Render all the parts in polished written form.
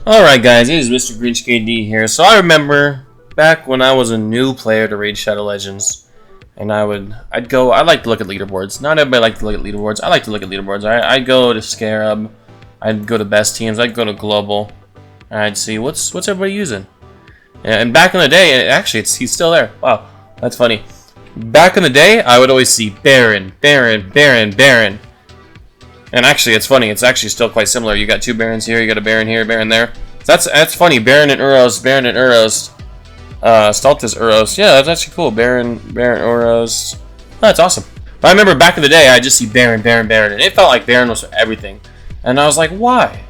Alright guys, it is Mr. Grinch KD here. So I remember back when I was a new player to Raid Shadow Legends, and I like to look at leaderboards. Not everybody likes to look at leaderboards. I like to look at leaderboards. I'd go to Scarab, I'd go to Best Teams, I'd go to Global, and I'd see what's everybody using. And back in the day, actually he's still there. Wow, that's funny. Back in the day, I would always see Baron. And actually, it's funny. It's actually still quite similar. You got two Barons here. You got a Baron here, Baron there. So that's funny. Baron and Uros. Stultus Uros. Yeah, that's actually cool. Baron Uros. Oh, that's awesome. But I remember back in the day, I just see Baron, and it felt like Baron was for everything. And I was like, why?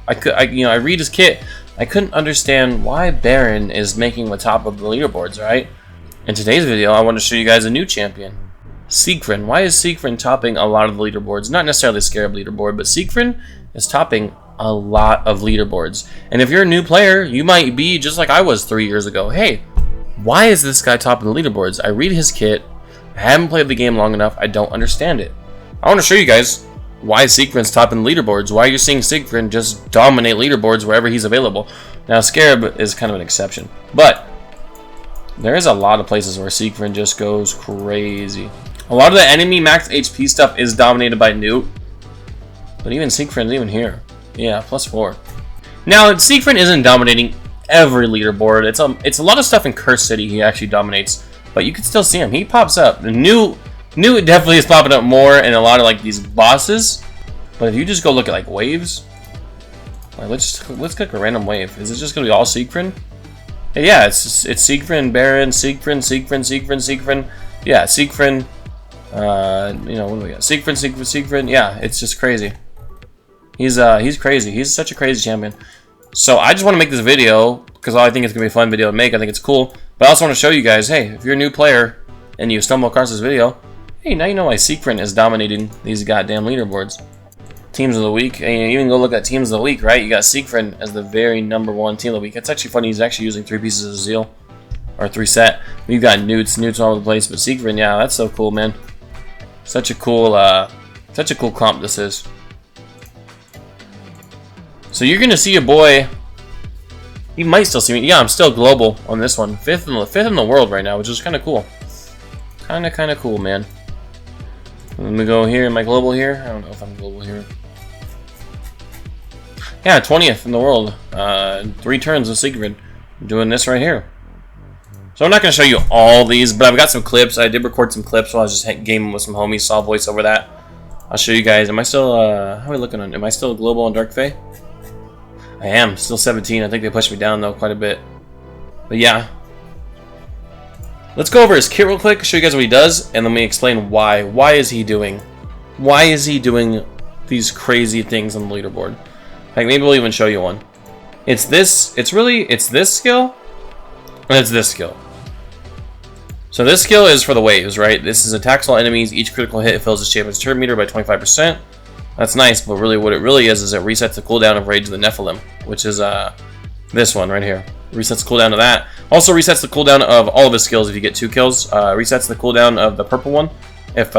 I read his kit. I couldn't understand why Baron is making the top of the leaderboards, right? In today's video, I want to show you guys a new champion. Siegfrund. Why is Siegfrund topping a lot of the leaderboards? Not necessarily the Scarab leaderboard, but Siegfrund is topping a lot of leaderboards. And if you're a new player, you might be just like I was 3 years ago. Hey, why is this guy topping the leaderboards? I read his kit. I haven't played the game long enough. I don't understand it. I want to show you guys why Siegfrund's topping the leaderboards. Why you're seeing Siegfrund just dominate leaderboards wherever he's available. Now, Scarab is kind of an exception, but there is a lot of places where Siegfrund just goes crazy. A lot of the enemy max HP stuff is dominated by Newt, but even Siegfriend's even here. Yeah, +4. Now, Siegfriend isn't dominating every leaderboard. It's a lot of stuff in Curse City he actually dominates, but you can still see him. He pops up. Newt definitely is popping up more in a lot of like these bosses. But if you just go look at like waves, like let's click a random wave. Is it just gonna be all Siegfriend? Yeah, it's Siegfriend, Baron, Siegfriend. Yeah, Siegfriend. What do we got? Siegfriend. Yeah, it's just crazy. He's crazy. He's such a crazy champion. So I just want to make this video because I think it's gonna be a fun video to make. I think it's cool, but I also want to show you guys. Hey, if you're a new player and you stumble across this video, hey, now you know why Siegfriend is dominating these goddamn leaderboards. Teams of the week, and you even go look at teams of the week, right? You got Siegfriend as the very #1 team of the week. It's actually funny. He's actually using 3 pieces of Zeal, or 3 set. We've got Newts all over the place, but Siegfriend, yeah, that's so cool, man. Such a cool comp this is. So you're gonna see your boy. You might still see me. Yeah, I'm still global on this one. Fifth in the world right now, which is kind of cool. Kind of cool, man. Let me go here. Am I global here? I don't know if I'm global here. Yeah, 20th in the world. 3 turns with Siegfried. I'm doing this right here. So I'm not going to show you all these, but I've got some clips. I did record some clips while I was just gaming with some homies. Saw voice over that. I'll show you guys. Am I still, how are we looking on? Am I still global on Dark Fae? I am. Still 17. I think they pushed me down, though, quite a bit. But yeah. Let's go over his kit real quick, show you guys what he does, and let me explain why. Why is he doing these crazy things on the leaderboard? Like, maybe we'll even show you one. It's this skill, and it's this skill. So this skill is for the waves, right? This is attacks all enemies. Each critical hit fills the champion's turn meter by 25%. That's nice, but really what it really is it resets the cooldown of Rage of the Nephilim, which is this one right here. Resets the cooldown of that. Also resets the cooldown of all of his skills if you get 2 kills. Resets the cooldown of the purple one if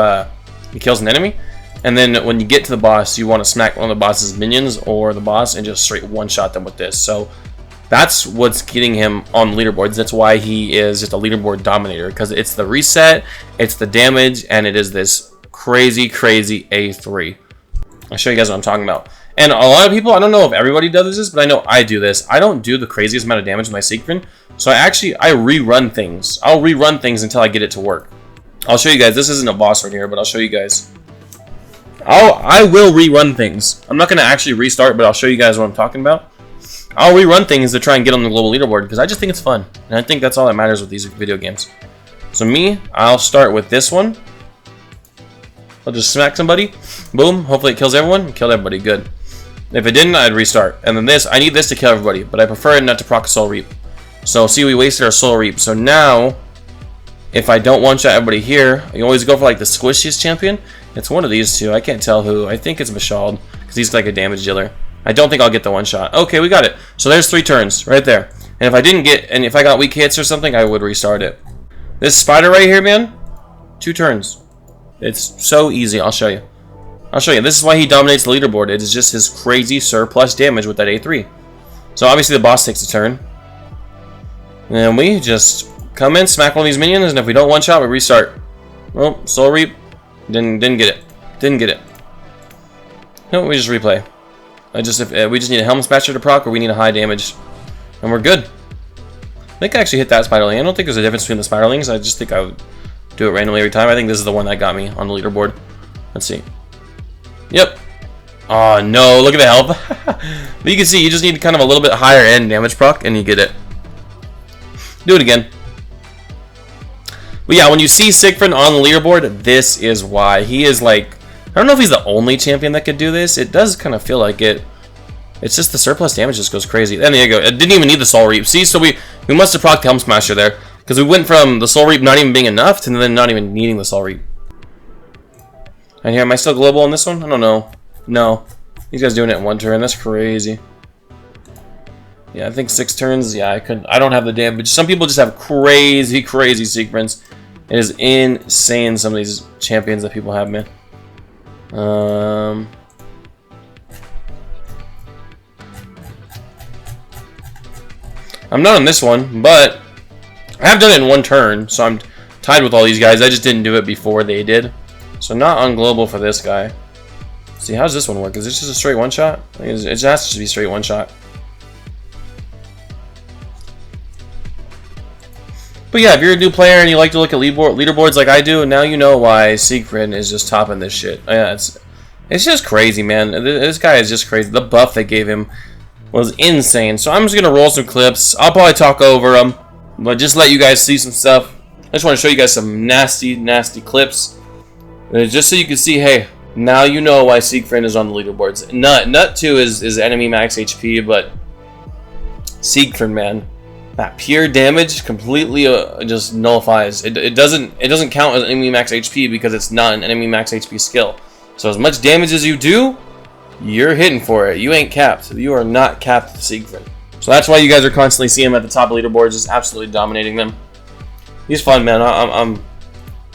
he kills an enemy. And then when you get to the boss, you want to smack one of the boss's minions or the boss and just straight one-shot them with this. So that's what's getting him on leaderboards. That's why he is just a leaderboard dominator, because it's the reset, it's the damage, and it is this crazy A3. I'll show you guys what I'm talking about. And a lot of people, I don't know if everybody does this, but I know I do this. I don't do the craziest amount of damage with my Siegfried, so I rerun things. I'll rerun things until I get it to work. I'll show you guys. This isn't a boss right here, but I'll show you guys. I will rerun things. I'm not going to actually restart, but I'll show you guys what I'm talking about. I'll rerun things to try and get on the global leaderboard because I just think it's fun. And I think that's all that matters with these video games. So me, I'll start with this one. I'll just smack somebody. Boom. Hopefully it kills everyone. Killed everybody. Good. If it didn't, I'd restart. And then this, I need this to kill everybody, but I prefer it not to proc a Soul Reap. So see, we wasted our Soul Reap. So now, if I don't one-shot everybody here, you always go for like the squishiest champion. It's one of these two. I can't tell who. I think it's Mashald, because he's like a damage dealer. I don't think I'll get the one-shot. Okay, we got it. So there's 3 turns right there. And if I got weak hits or something, I would restart it. This spider right here, man, 2 turns. It's so easy. I'll show you. This is why he dominates the leaderboard. It is just his crazy surplus damage with that A3. So obviously the boss takes a turn. And we just come in, smack one of these minions, and if we don't one-shot, we restart. Oh, Soul Reap. Didn't get it. Didn't get it. No, we just replay. We just need a Helm Smasher to proc, or we need a high damage. And we're good. I think I actually hit that Spiderling. I don't think there's a difference between the Spiderlings. I just think I would do it randomly every time. I think this is the one that got me on the leaderboard. Let's see. Yep. Oh no, look at the health. But you can see you just need kind of a little bit higher end damage proc and you get it. Do it again. But yeah, when you see Siegfrund on the leaderboard, this is why. He is like, I don't know if he's the only champion that could do this. It does kind of feel like it. It's just the surplus damage just goes crazy. And there you go. It didn't even need the Soul Reap. See, so we must have procced Helm Smasher there. Because we went from the Soul Reap not even being enough to then not even needing the Soul Reap. And here, am I still global on this one? I don't know. No. These guys doing it in one turn. That's crazy. Yeah, I think 6 turns. Yeah, I don't have the damage. Some people just have crazy Siegfriends. It is insane, some of these champions that people have, man. I'm not on this one, but I have done it in one turn, so I'm tied with all these guys. I just didn't do it before they did. So not on global for this guy. See, how does this one work? Is this just a straight one-shot? It just has to be straight one-shot. But yeah, if you're a new player and you like to look at leaderboards like I do, now you know why Siegfried is just topping this shit. Yeah, it's just crazy, man. This guy is just crazy. The buff they gave him was insane. So I'm just gonna roll some clips. I'll probably talk over them, but just let you guys see some stuff. I just want to show you guys some nasty clips, just so you can see. Hey, now you know why Siegfried is on the leaderboards. Nut 2 is enemy max HP, but Siegfried, man. That pure damage completely just nullifies. It doesn't count as enemy max HP because it's not an enemy max HP skill. So as much damage as you do, you're hitting for it. You ain't capped. You are not capped with Siegfried. So that's why you guys are constantly seeing him at the top of leaderboards, just absolutely dominating them. He's fun, man. I'm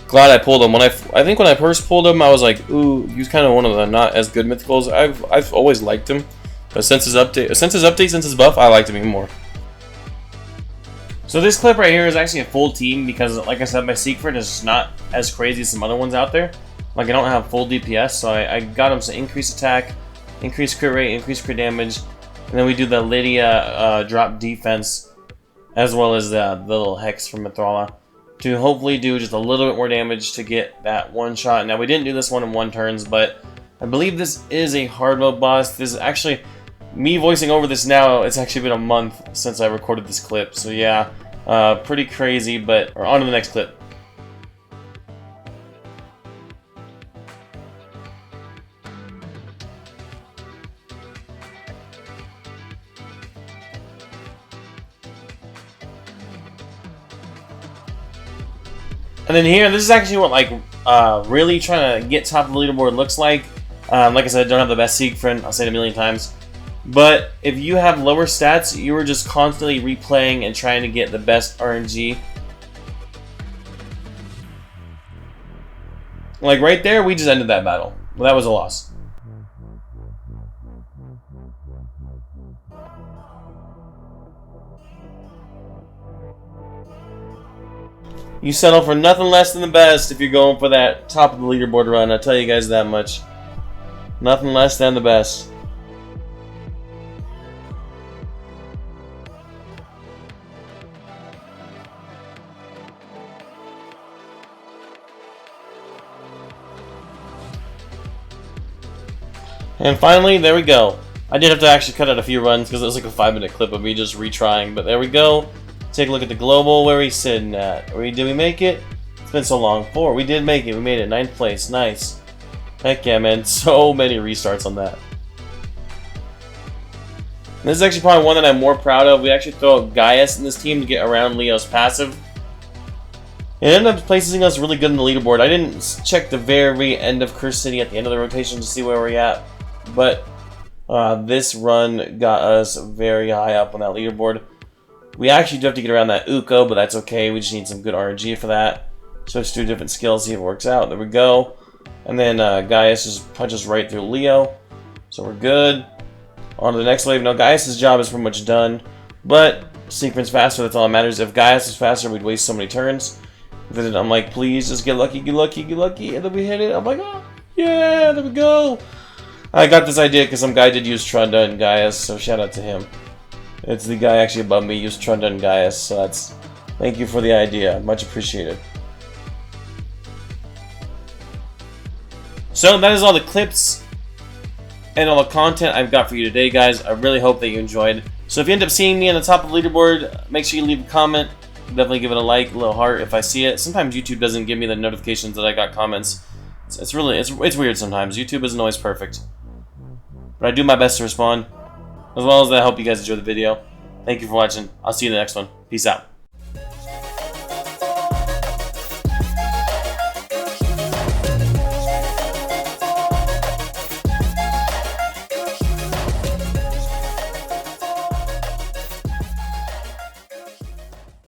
glad I pulled him. I think when I first pulled him, I was like, ooh, he's kind of one of the not as good mythicals. I've always liked him, but since his buff, I liked him even more. So this clip right here is actually a full team because, like I said, my Siegfried is just not as crazy as some other ones out there. Like, I don't have full DPS, so I got him some increased attack, increased crit rate, increased crit damage, and then we do the Lydia drop defense, as well as the little Hex from Mithrala, to hopefully do just a little bit more damage to get that one shot. Now, we didn't do this one in 1 turns, but I believe this is a hard mode boss. This is actually, me voicing over this now, it's actually been a month since I recorded this clip, so yeah. Pretty crazy, but on to the next clip. And then here, this is actually what really trying to get top of the leaderboard looks like. Like I said, I don't have the best Siegfried. I'll say it a million times. But if you have lower stats, you are just constantly replaying and trying to get the best RNG. Like right there, we just ended that battle. Well, that was a loss. You settle for nothing less than the best if you're going for that top of the leaderboard run. I'll tell you guys that much. Nothing less than the best. And finally, there we go. I did have to actually cut out a few runs because it was like a 5-minute clip of me just retrying. But there we go. Take a look at the global. Where are we sitting at? Did we make it? It's been so long. 4. We did make it. We made it. 9th place. Nice. Heck yeah, man. So many restarts on that. And this is actually probably one that I'm more proud of. We actually throw Gaius in this team to get around Leo's passive. It ended up placing us really good in the leaderboard. I didn't check the very end of Curse City at the end of the rotation to see where we're at. But this run got us very high up on that leaderboard. We actually do have to get around that Uko, but that's okay. We just need some good RNG for that. Switch to different skills, see if it works out. There we go. And then Gaius just punches right through Leo. So we're good. On to the next wave. No, Gaius' job is pretty much done, but Siegfried's faster. That's all that matters. If Gaius was faster, we'd waste so many turns. Then I'm like, please just get lucky, get lucky, get lucky, and then we hit it. I'm like, oh, yeah, there we go. I got this idea because some guy did use Trunda and Gaius, so shout out to him. It's the guy actually above me used Trunda and Gaius, so that's, thank you for the idea, much appreciated. So that is all the clips and all the content I've got for you today, guys. I really hope that you enjoyed. So if you end up seeing me on the top of the leaderboard, make sure you leave a comment. Definitely give it a like, a little heart if I see it. Sometimes YouTube doesn't give me the notifications that I got comments. It's weird sometimes. YouTube isn't always perfect. But I do my best to respond. As well as that, I hope you guys enjoy the video. Thank you for watching. I'll see you in the next one. Peace out.